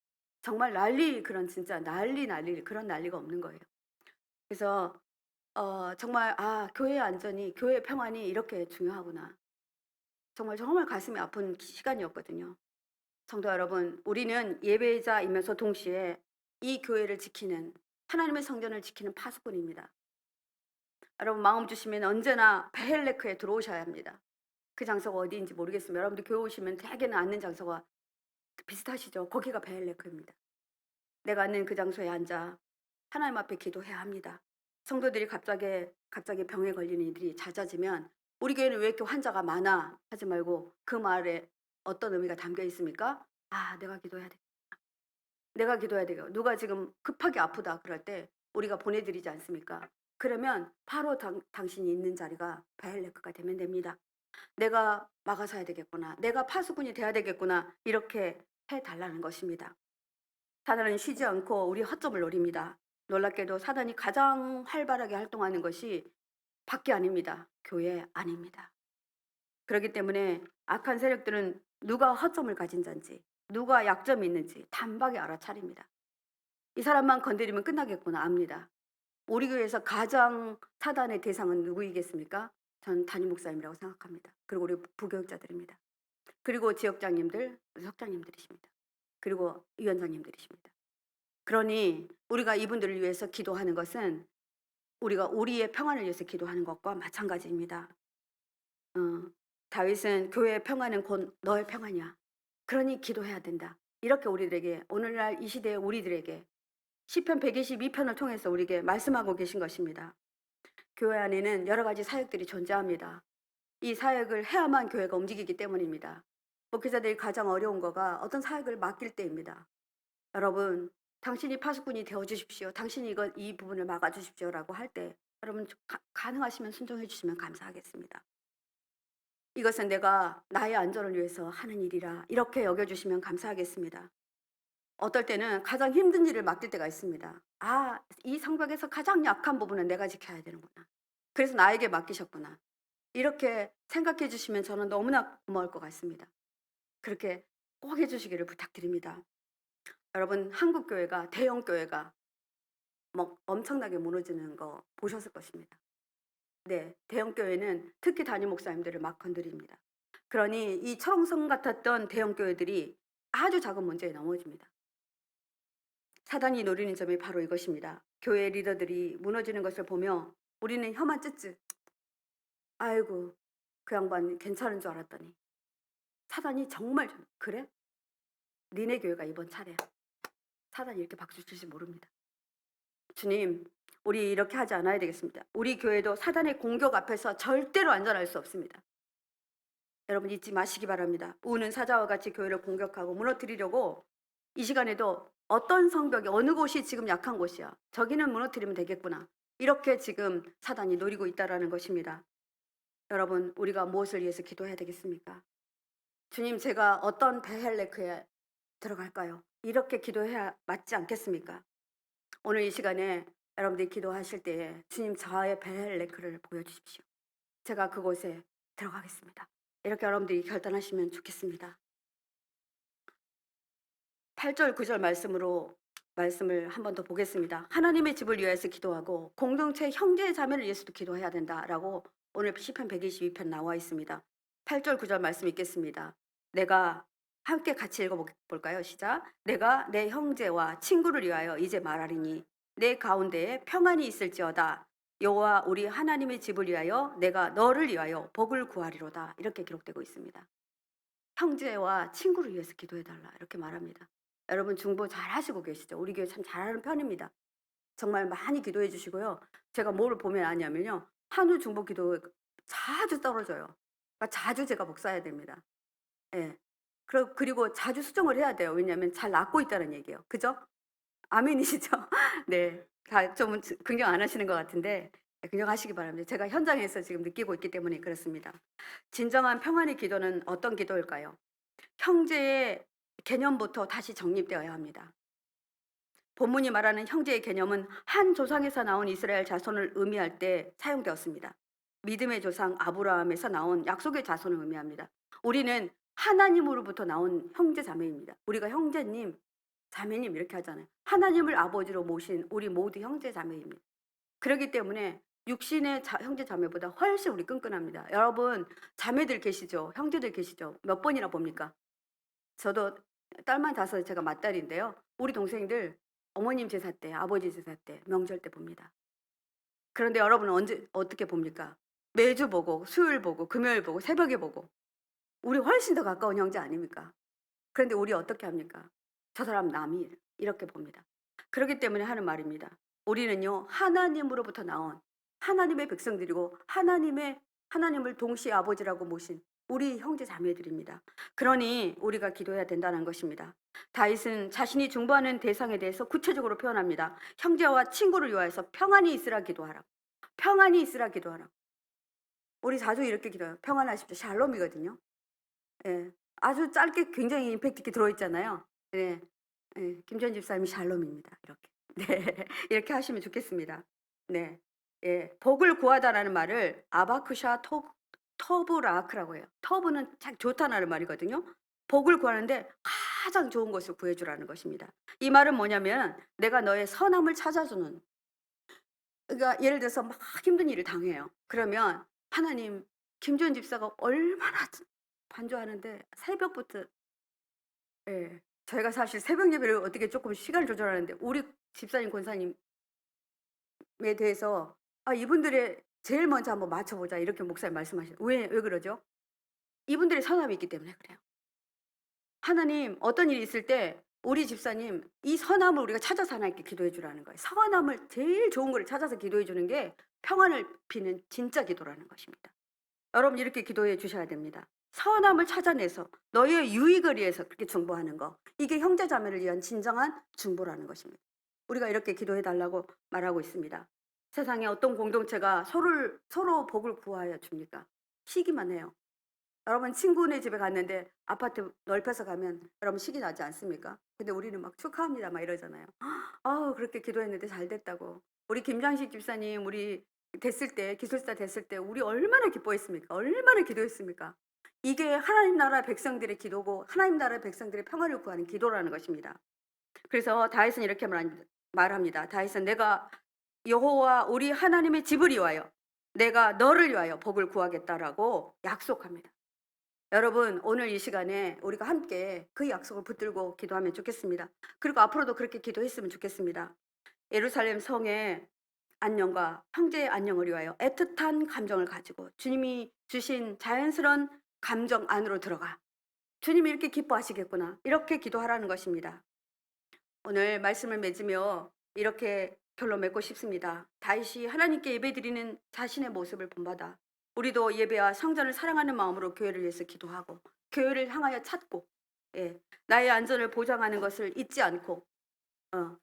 정말 그런 진짜 난리 그런 난리가 없는 거예요. 그래서 정말 교회의 안전이, 교회의 평안이 이렇게 중요하구나. 정말 가슴이 아픈 시간이었거든요. 성도 여러분, 우리는 예배자이면서 동시에 이 교회를 지키는, 하나님의 성전을 지키는 파수꾼입니다. 여러분, 마음 주시면 언제나 베헬레크에 들어오셔야 합니다. 그 장소가 어디인지 모르겠습니다. 여러분들 교회 오시면 대개는 앉는 장소가 비슷하시죠? 거기가 베헬레크입니다. 내가 앉는 그 장소에 앉아 하나님 앞에 기도해야 합니다. 성도들이 갑자기 병에 걸리는 일이 잦아지면, 우리 교회는 왜 이렇게 환자가 많아 하지 말고 그 말에 어떤 의미가 담겨 있습니까? 내가 기도해야 돼. 내가 기도해야 돼요. 누가 지금 급하게 아프다 그럴 때 우리가 보내드리지 않습니까? 그러면 바로 당신이 있는 자리가 바헬레크가 되면 됩니다. 내가 막아서야 되겠구나. 내가 파수꾼이 돼야 되겠구나. 이렇게 해달라는 것입니다. 사단은 쉬지 않고 우리 허점을 노립니다. 놀랍게도 사단이 가장 활발하게 활동하는 것이 밖이 아닙니다. 교회 아닙니다. 그렇기 때문에 악한 세력들은 누가 허점을 가진 자인지, 누가 약점이 있는지 단박에 알아차립니다. 이 사람만 건드리면 끝나겠구나 압니다. 우리 교회에서 가장 사단의 대상은 누구이겠습니까? 전 담임 목사님이라고 생각합니다. 그리고 우리 부교육자들입니다. 그리고 지역장님들, 석장님들이십니다. 그리고 위원장님들이십니다. 그러니 우리가 이분들을 위해서 기도하는 것은 우리가 우리의 평안을 위해서 기도하는 것과 마찬가지입니다. 어, 다윗은 교회의 평안은 곧 너의 평안이야. 그러니 기도해야 된다. 이렇게 우리들에게, 오늘날 이 시대의 우리들에게 시편 122편을 통해서 우리에게 말씀하고 계신 것입니다. 교회 안에는 여러 가지 사역들이 존재합니다. 이 사역을 해야만 교회가 움직이기 때문입니다. 목회자들이 가장 어려운 거가 어떤 사역을 맡길 때입니다. 여러분, 당신이 파수꾼이 되어 주십시오. 당신이 이 부분을 막아 주십시오라고 할 때 여러분 가능하시면 순종해 주시면 감사하겠습니다. 이것은 내가 나의 안전을 위해서 하는 일이라 이렇게 여겨 주시면 감사하겠습니다. 어떨 때는 가장 힘든 일을 맡길 때가 있습니다. '아 이 성벽에서 가장 약한 부분은 내가 지켜야 되는구나. 그래서 나에게 맡기셨구나.' 이렇게 생각해 주시면 저는 너무나 고마울 것 같습니다. 그렇게 꼭 해 주시기를 부탁드립니다. 여러분 한국 교회가 대형 교회가 막 엄청나게 무너지는 거 보셨을 것입니다. 네. 대형 교회는 특히 담임 목사님들을 막 건드립니다. 그러니 이 철옹성 같았던 대형 교회들이 아주 작은 문제에 넘어집니다. 사단이 노리는 점이 바로 이것입니다. 교회 리더들이 무너지는 것을 보며 우리는 혀만 쯧쯧. 아이고 그 양반 괜찮은 줄 알았더니 사단이 정말 그래? 니네 교회가 이번 차례야. 사단이 이렇게 박수 칠지 모릅니다. 주님, 우리 이렇게 하지 않아야 되겠습니다. 우리 교회도 사단의 공격 앞에서 절대로 안전할 수 없습니다. 여러분 잊지 마시기 바랍니다. 우는 사자와 같이 교회를 공격하고 무너뜨리려고 이 시간에도 어떤 성벽이 어느 곳이 지금 약한 곳이야. 저기는 무너뜨리면 되겠구나. 이렇게 지금 사단이 노리고 있다라는 것입니다. 여러분 우리가 무엇을 위해서 기도해야 되겠습니까? 주님 제가 어떤 베헬레크에 들어갈까요? 이렇게 기도해야 맞지 않겠습니까? 오늘 이 시간에 여러분들이 기도하실 때에 주님 저의 베헬레크를 보여주십시오. 제가 그곳에 들어가겠습니다. 이렇게 여러분들이 결단하시면 좋겠습니다. 8절 9절 말씀을 한 번 더 보겠습니다. 하나님의 집을 위해서 기도하고 공동체 형제 자매를 위해서도 기도해야 된다라고 오늘 시편 122편 나와 있습니다. 8절 9절 말씀 읽겠습니다. 내가 함께 같이 읽어볼까요? 시작. 내가 내 형제와 친구를 위하여 이제 말하리니 내 가운데에 평안이 있을지어다. 여호와 우리 하나님의 집을 위하여 내가 너를 위하여 복을 구하리로다. 이렇게 기록되고 있습니다. 형제와 친구를 위해서 기도해달라 이렇게 말합니다. 여러분 중보 잘 하시고 계시죠? 우리 교회 참 잘하는 편입니다. 정말 많이 기도해 주시고요. 제가 뭐를 보면 아냐면요. 한우 중보 기도 자주 떨어져요. 그러니까 자주 제가 복사해야 됩니다. 예. 그리고 자주 수정을 해야 돼요. 왜냐하면 잘 낫고 있다는 얘기예요. 그죠? 아멘이시죠? 네. 다 좀 긍정 안 하시는 것 같은데 긍정하시기 바랍니다. 제가 현장에서 지금 느끼고 있기 때문에 그렇습니다. 진정한 평안의 기도는 어떤 기도일까요? 형제의 개념부터 다시 정립되어야 합니다. 본문이 말하는 형제의 개념은 한 조상에서 나온 이스라엘 자손을 의미할 때 사용되었습니다. 믿음의 조상 아브라함에서 나온 약속의 자손을 의미합니다. 우리는 하나님으로부터 나온 형제 자매입니다. 우리가 형제님, 자매님 이렇게 하잖아요. 하나님을 아버지로 모신 우리 모두 형제 자매입니다. 그렇기 때문에 육신의 형제 자매보다 훨씬 우리 끈끈합니다. 여러분 자매들 계시죠? 형제들 계시죠? 몇 번이나 봅니까? 저도 딸만 5 제가 맏딸인데요. 우리 동생들 어머님 제사 때, 아버지 제사 때, 명절 때 봅니다. 그런데 여러분은 언제 어떻게 봅니까? 매주 보고 수요일 보고 금요일 보고 새벽에 보고. 우리 훨씬 더 가까운 형제 아닙니까? 그런데 우리 어떻게 합니까? 저 사람 남이 이렇게 봅니다. 그렇기 때문에 하는 말입니다. 우리는요 하나님으로부터 나온 하나님의 백성들이고 하나님을 동시에 아버지라고 모신 우리 형제 자매들입니다. 그러니 우리가 기도해야 된다는 것입니다. 다윗은 자신이 중보하는 대상에 대해서 구체적으로 표현합니다. 형제와 친구를 위하여서 평안히 있으라 기도하라. 평안히 있으라 기도하라. 우리 자주 이렇게 기도해요. 평안하십시오. 샬롬이거든요. 예. 아주 짧게 굉장히 임팩트 있게 들어있잖아요. 네. 예. 김전 집사님이 샬롬입니다. 이렇게. 네. 이렇게 하시면 좋겠습니다. 네. 예. 복을 구하다라는 말을 아바쿠샤 터브라크라고 해요. 터브는 참 좋다라는 말이거든요. 복을 구하는데 가장 좋은 것을 구해 주라는 것입니다. 이 말은 뭐냐면 내가 너의 선함을 찾아주는, 그러니까 예를 들어서 막 힘든 일을 당해요. 그러면 하나님 김주현 집사가 얼마나 반주하는데 새벽부터, 예. 저희가 사실 새벽 예배를 어떻게 조금 시간을 조절하는데 우리 집사님 권사님에 대해서 이분들의 제일 먼저 한번 맞춰 보자 이렇게 목사님 말씀하셔요. 왜 그러죠? 이분들의 선함이 있기 때문에 그래요. 하나님 어떤 일이 있을 때 우리 집사님 이 선함을 우리가 찾아서 하나님께 기도해 주라는 거예요. 선함을 제일 좋은 거를 찾아서 기도해 주는 게 평안을 비는 진짜 기도라는 것입니다. 여러분 이렇게 기도해 주셔야 됩니다. 선함을 찾아내서 너희의 유익을 위해서 그렇게 중보하는 거. 이게 형제자매를 위한 진정한 중보라는 것입니다. 우리가 이렇게 기도해 달라고 말하고 있습니다. 세상에 어떤 공동체가 서로 복을 구하여 줍니까? 시기만 해요. 여러분 친구네 집에 갔는데 아파트 넓혀서 가면 여러분 시기 나지 않습니까? 근데 우리는 막 축하합니다 막 이러잖아요. 그렇게 기도했는데 잘 됐다고. 우리 김장식 집사님 우리 됐을 때 기술사 됐을 때 우리 얼마나 기뻐했습니까? 얼마나 기도했습니까? 이게 하나님 나라 백성들의 기도고 하나님 나라 백성들의 평화를 구하는 기도라는 것입니다. 그래서 다윗은 이렇게 말합니다. 다윗은 내가 여호와 우리 하나님의 집을 위하여 내가 너를 위하여 복을 구하겠다라고 약속합니다. 여러분 오늘 이 시간에 우리가 함께 그 약속을 붙들고 기도하면 좋겠습니다. 그리고 앞으로도 그렇게 기도했으면 좋겠습니다. 예루살렘 성의 안녕과 형제의 안녕을 위하여 애틋한 감정을 가지고 주님이 주신 자연스러운 감정 안으로 들어가 주님이 이렇게 기뻐하시겠구나 이렇게 기도하라는 것입니다. 오늘 말씀을 맺으며 이렇게 결론 맺고 싶습니다. 다윗이 하나님께 예배드리는 자신의 모습을 본받아 우리도 예배와 성전을 사랑하는 마음으로 교회를 위해서 기도하고 교회를 향하여 찾고 나의 안전을 보장하는 것을 잊지 않고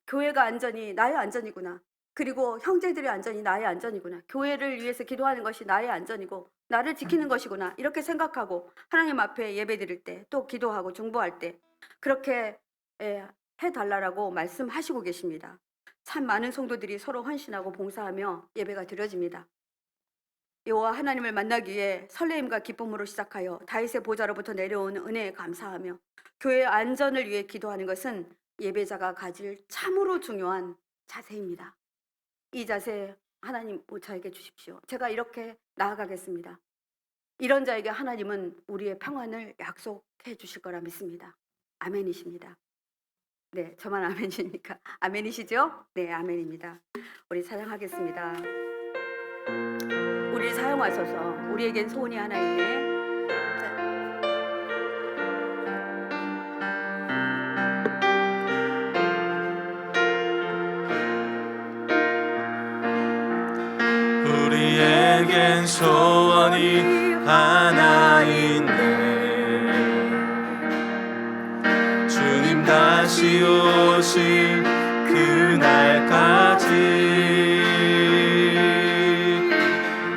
교회가 안전이 나의 안전이구나. 그리고 형제들의 안전이 나의 안전이구나. 교회를 위해서 기도하는 것이 나의 안전이고 나를 지키는 것이구나. 이렇게 생각하고 하나님 앞에 예배드릴 때 또 기도하고 중보할 때 그렇게 해달라고 말씀하시고 계십니다. 참 많은 성도들이 서로 헌신하고 봉사하며 예배가 드려집니다. 여호와 하나님을 만나기 위해 설레임과 기쁨으로 시작하여 다윗의 보좌로부터 내려온 은혜에 감사하며 교회의 안전을 위해 기도하는 것은 예배자가 가질 참으로 중요한 자세입니다. 이 자세 하나님 저에게 주십시오. 제가 이렇게 나아가겠습니다. 이런 자에게 하나님은 우리의 평안을 약속해 주실 거라 믿습니다. 아멘이십니다. 네, 저만 아멘이니까 아멘이시죠? 네, 아멘입니다. 우리 찬양하겠습니다. 우리를 사용하소서. 우리에겐 소원이 하나 있네. 우리에겐 소원이 하나 있네. 주님 다시 오실 그날까지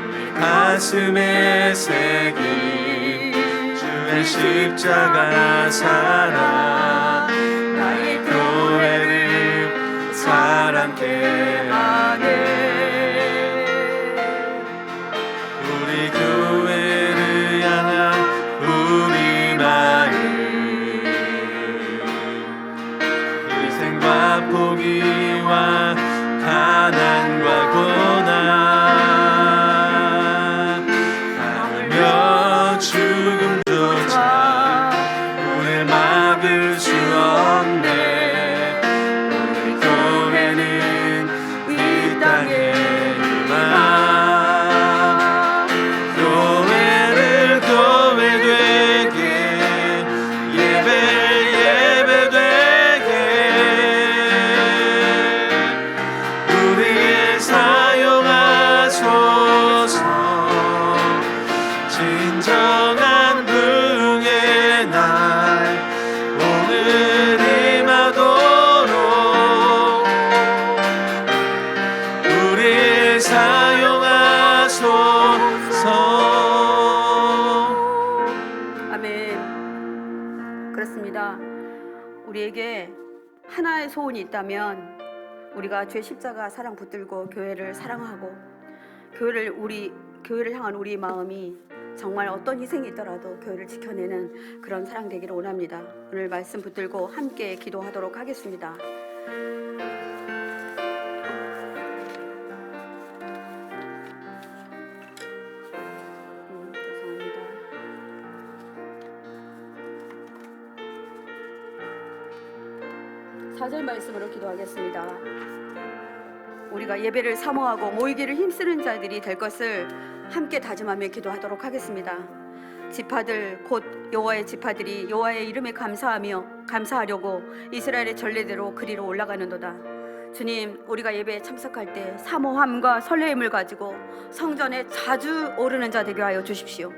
우리 가슴에 새긴 주의 십자가 사랑 나의 교회를 사랑케 하네. 우리 교회를 향한 우리 마음 희생과 포기와 가난과 고난 아니면 죽음조차 우릴 막을 수 없네. 우리 교회는 이 땅에 진정한 부흥의 날 오늘 임하도록 우리 사용하소서. 아멘. 그렇습니다. 우리에게 하나의 소원이 있다면 우리가 주의 십자가 사랑 붙들고 교회를 사랑하고 교회를 향한 우리 마음이 정말 어떤 희생이 있더라도 교회를 지켜내는 그런 사랑 되기를 원합니다. 오늘 말씀 붙들고 함께 기도하도록 하겠습니다. 죄송합니다. 사절 말씀으로 기도하겠습니다. 우리가 예배를 사모하고 모이기를 힘쓰는 자들이 될 것을 함께 다짐하며 기도하도록 하겠습니다. 지파들 곧 여호와의 지파들이 여호와의 이름에 감사하려고 이스라엘의 전례대로 그리로 올라가는도다. 주님, 우리가 예배에 참석할 때 사모함과 설레임을 가지고 성전에 자주 오르는 자 되게 하여 주십시오.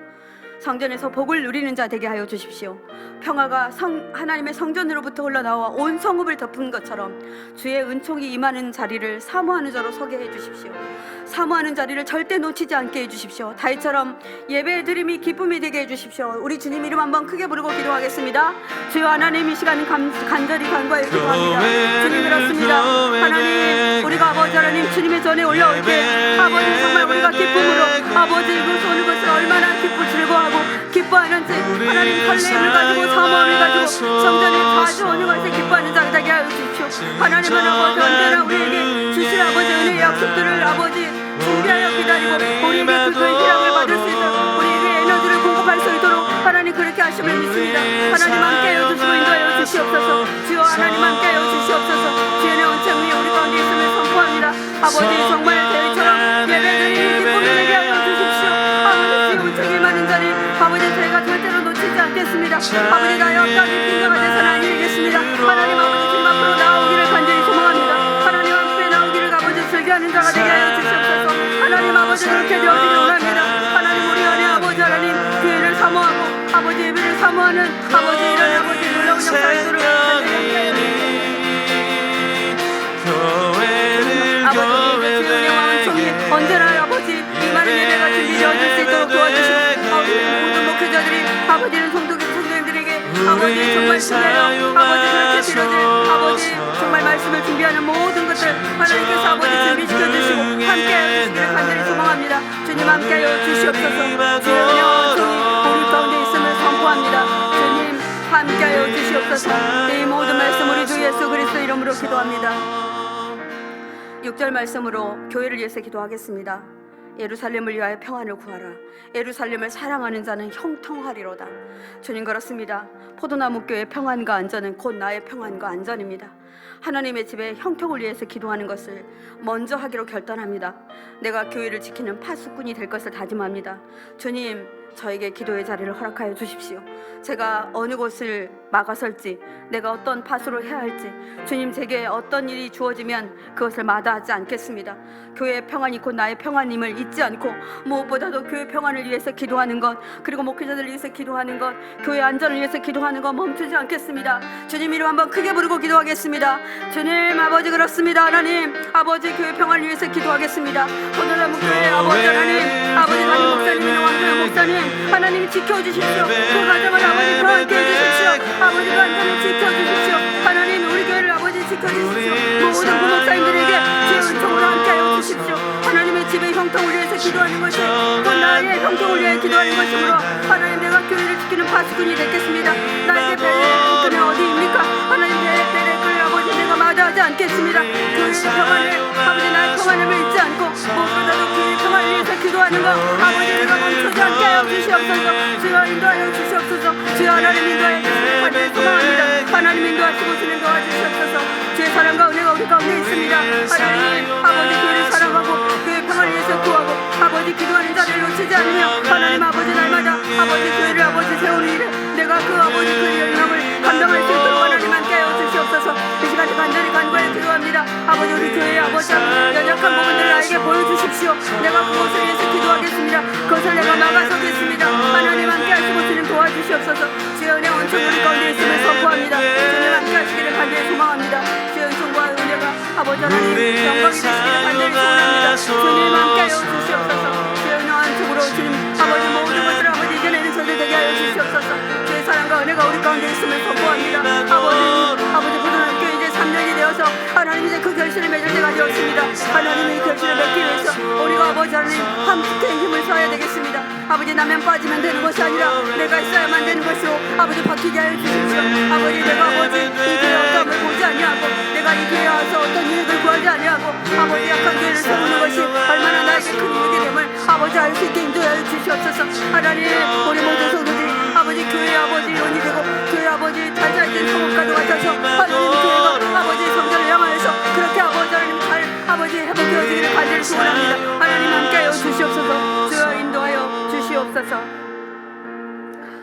성전에서 복을 누리는 자 되게 하여 주십시오. 평화가 하나님의 성전으로부터 흘러나와 온 성읍을 덮은 것처럼 주의 은총이 임하는 자리를 사모하는 자로 서게 해 주십시오. 사모하는 자리를 절대 놓치지 않게 해주십시오. 다윗처럼 예배 드림이 기쁨이 되게 해주십시오. 우리 주님 이름 한번 크게 부르고 기도하겠습니다. 주여 하나님, 이 시간 간절히 간과해 기도합니다. 주님 그렇습니다. 하나님, 우리가 아버지 하나님 주님의 전에 올라올 때 아버지 정말 우리가 기쁨으로 아버지 이곳 오는 것을 얼마나 즐거워하고 기뻐하는지 하나님 설렘을 가지고 사모함을 가지고 성전에 자주 오는 것을 기뻐하는 자가 되게 하여 주십시오. 하나님은 아버지 언제나 우리에게 주실 아버지 은혜의 약속들을 아버지 준비하여 기다리고 우리에게 그거의 희락을 받을 수 있도록 우리에게 에너지를 공급할 수 있도록 하나님 그렇게 하심을 믿습니다. 하나님 함께하여 주시고 인도하여 주시옵소서. 주여 하나님 함께하여 주시옵소서. 주의 온창 위에 우리 가운데 있음을 선포합니다. 아버지 정말 대회처럼 예배드리는 기쁨이 되게 하여 주십시오. 아버지 주의 온창에 많은 자리 아버지 저희가 절대로 놓치지 않겠습니다. 아버지 나의 어떠한 핑계가 되서는 아니 되겠습니다. 하나님 아버지 주님 앞으로 나오기를 간절히 소망합니다. 하나님 앞에 나오기를 아버지 즐겨하는 자가 되게 하여 주시옵소서. 하나님 아버지 그렇게 되어지길 원합니다. 하나님 우리 안에 아버지 하나님 교회를 사모하고 아버지 예배를 사모하는 아버지 이런 아버지 놀라운 역사가 있도록 간절히 아버지 주의 마음 총리 언제나 아버지 이 많은 예배가 준비되어질 수 있도록 도와주시고 아버지 모든 목회자들이 아버지는 성도님들에게 아버지 정말 신뢰요 아버지 그렇게 드려질 아버지 정말 말씀을 준비하는 모든 것들 하나님께서 아버지 준비시켜 주시고 함께하여 주시기를 간절히 소망합니다. 주님 함께하여 주시옵소서. 주의 은혜와 은총이 우리 가운데 있음을 선포합니다. 주님 함께하여 주시옵소서. 이 모든 말씀 우리 주 예수 그리스도 이름으로 기도합니다. 6절 말씀으로 교회를 위해서 기도하겠습니다. 예루살렘을 위하여 평안을 구하라. 예루살렘을 사랑하는 자는 형통하리로다. 주님 그렇습니다. 포도나무 교회의 평안과 안전은 곧 나의 평안과 안전입니다. 하나님의 집에 형통을 위해서 기도하는 것을 먼저 하기로 결단합니다. 내가 교회를 지키는 파수꾼이 될 것을 다짐합니다. 주님 저에게 기도의 자리를 허락하여 주십시오. 제가 어느 곳을 막아설지 내가 어떤 파수를 해야 할지 주님 제게 어떤 일이 주어지면 그것을 마다하지 않겠습니다. 교회의 평안이 곧 나의 평안임을 잊지 않고 무엇보다도 교회 평안을 위해서 기도하는 것 그리고 목회자들을 위해서 기도하는 것 교회 안전을 위해서 기도하는 것 멈추지 않겠습니다. 주님 이름 한번 크게 부르고 기도하겠습니다. 주님 아버지 그렇습니다. 하나님 아버지 교회 평안을 위해서 기도하겠습니다. 포도나무 교회 아버지 하나님 아버지 담임 목사님이나 왕조영 목사님 하나님이 지켜주십시오. 그 가정을 아버지 평안케 해주십시오. 아버지 그 안전을 지켜주십시오. 하나님 우리 교회를 아버지 지켜주십시오. 모든 부목사님들에게 주의 은총으로 함께하여 주십시오. 하나님의 집의 형통을 위해서 기도하는 것이 또 나의 형통을 위해 기도하는 것이므로 하나님 내가 교회를 지키는 파수꾼이 되겠습니다. 나에게 배를 끄는 어디입니까? 하나님 내 배를 끌 아버지 내가 마다하지 않겠습니다. 교회의 평안을 아버지 나의 평안을 잊지 않고 무엇보다도 교회의 평안을 위해서 기도하는 것 아버지 내가 멈추지 않게 하여 주시옵소서. 주여 인도하여 주시옵소서. 주여 하나님 인도하여 주시길 간절히 소망합니다. 하나님 인도하시고 주님 도와주시옵소서. 주의 사랑과 은혜가 우리 가운데 있습니다. 하나님 아버지 교회를 사랑하고 교회 평안을 위해서 구하고 아버지 기도하는 자를 놓치지 않으며 하나님 아버지 날마다 아버지 교회를 아버지 세우는 일에 내가 그 아버지 그 영향을 감당할 수 있도록 하나님 함께하여 주시옵소서. 이 시간에 간절히 간구하여 기도합니다. 아버지 우리 교회의 아버지 연약한 부분들을 나에게 보여주십시오. 내가 그것을 위해서 기도하겠습니다. 그것을 내가 막아서겠습니다. 하나님 함께하시고 주님 도와주시옵소서. 주의 은혜 원천 우리 가운데 있음을 선포합니다. 주님 함께하시기를 간절히 소망합니다. 주의 은총과 은혜가 아버지 하나님 영광이 되시기를 간절히 소원합니다. 주님 함께하여 주시옵소서. 주의 은혜 원천으로 주님 아버지 모든 것을 아버지 이겨내는 저들 되게 하여 주시옵소서. 주의 사랑과 은혜가 우리 가운데 있음을 선포합니다. 아버지 포도나무 교회 이제 3년이 되어서 하나님 이제 그 결실을 맺을 때가 되었습니다. 하나님의 이 결실을 맺기 위해서 우리가 아버지 하나님 함께 힘을 써야 되겠습니다. 아버지 나면 빠지면 되는 것이 아니라 내가 있어야만 되는 것으로 아버지 바뀌게 하여 주십시오. 아버지 내가 아버지 이 교회 어떠함을 보지 아니하고 내가 이 교회에 와서 어떤 이익을 구하지 아니하고 아버지 약한 교회를 세우는 것이 얼마나 나에게 큰 이익이 됨을 아버지 알 수 있게 인도하여 주시옵소서. 하나님 우리 모든 성도들이 아버지 교회 아버지 원이 되고 교회 아버지 잘 살던 성업가도 같아서 하나님 교회가 아버지 성전을 향하여서 그렇게 아버지 하나님 잘 아버지 회복되어지기를 간절히 소원합니다. 하나님 함께하여 주시옵소서. 주여 인도하여 주시옵소서.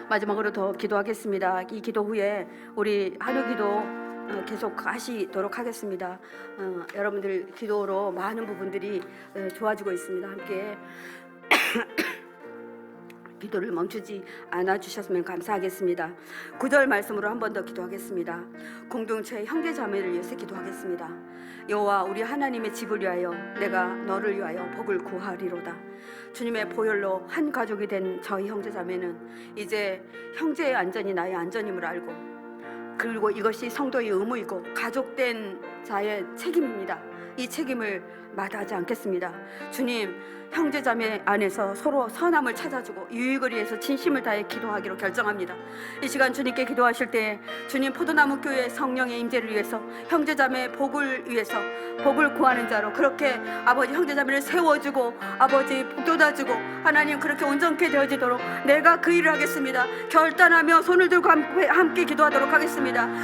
마지막으로 더 기도하겠습니다. 이 기도 후에 우리 한우 기도 계속 하시도록 하겠습니다. 여러분들 기도로 많은 부분들이 좋아지고 있습니다. 함께 기도를 멈추지 않아 주셨으면 감사하겠습니다. 9절 말씀으로 한 번 더 기도하겠습니다. 공동체 형제 자매를 위해서 기도하겠습니다. 여호와 우리 하나님의 집을 위하여 내가 너를 위하여 복을 구하리로다. 주님의 보혈로 한 가족이 된 저희 형제 자매는 이제 형제의 안전이 나의 안전임을 알고, 그리고 이것이 성도의 의무이고 가족된 자의 책임입니다. 이 책임을 마다하지 않겠습니다. 주님, 형제자매 안에서 서로 선함을 찾아주고 유익을 위해서 진심을 다해 기도하기로 결정합니다. 이 시간 주님께 기도하실 때 주님, 포도나무 교회 성령의 임재를 위해서, 형제자매의 복을 위해서, 복을 구하는 자로 그렇게 아버지 형제자매를 세워주고 아버지 북돋아주고 하나님 그렇게 온전케 되어지도록 내가 그 일을 하겠습니다. 결단하며 손을 들고 함께 기도하도록 하겠습니다.